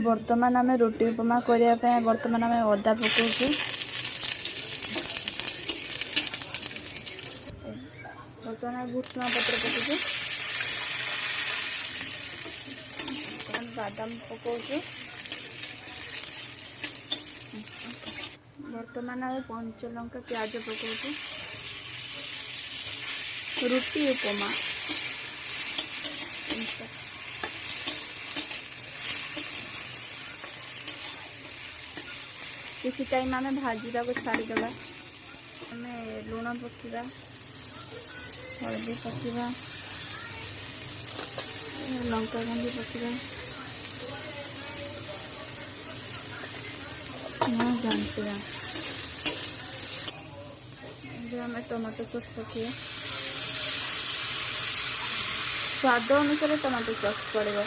बर्तमान आम रोटी उपमा करने बर्तमान आम अदा पकाउछु। बर्तमान भुसुंगा पत्र पकाउछु, बादाम पकाउछु। बर्तमान आम पंचलंका प्याज पकाउछु। रुटी उपमा किसी टाइम आम भाजवा को छाड़ीदे। आम लुण पकड़ा, हल्दी पकड़ा, लंका गुंडी पकड़ा, घांटा। आम टमाटो सॉस पकड़ा, स्वाद अनुसार टमाटो सॉस पड़ेगा।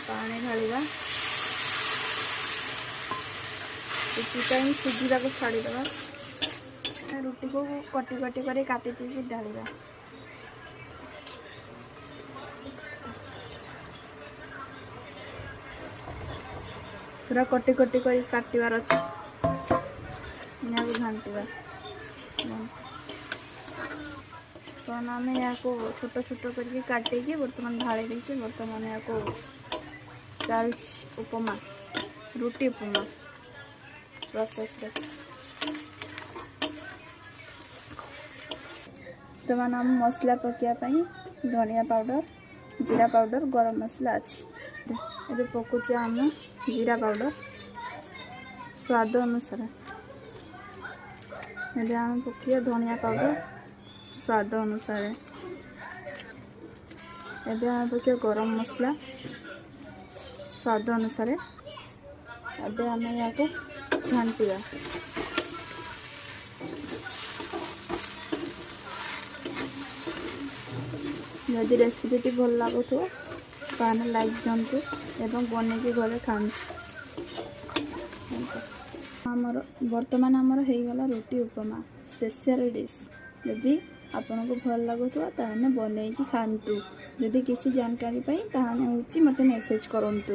पानी ढालिबा, किसी टाइम सिझा को छाड़ीदे। रुटी को कटी कटी कर काटी ढालिबा। पूरा कटी कटी कर काटवार अच्छे घांटा। तो आम या छोट छोट करके काटिकी बर्तमान ढाली देती। बर्तमान या चल उपमा, रुटी उपमा प्रोसेस। बर्तमान आम मसला पकाई धनिया पाउडर, जीरा पाउडर, गरम मसला अच्छी। ये पकुचे आम जीरा पाउडर स्वाद अनुसार। ये आम पकिया धनिया पाउडर स्वाद अनुसार। ये आम पकिया गरम मसला स्वाद अनुसार। अब आम या घांटा। जदि रेसिपी भल लगुव ताने लाइक दिंतु एवं बनैकी घरे खाँतु। आमर बर्तमान आमर हो गला रुटी उपमा स्पेशल डिश। यदि आपन को भल लगुव ताने बनैकी खाँतु। यदि किसी जानकारी पाई ताने होची मते मेसेज करंतु।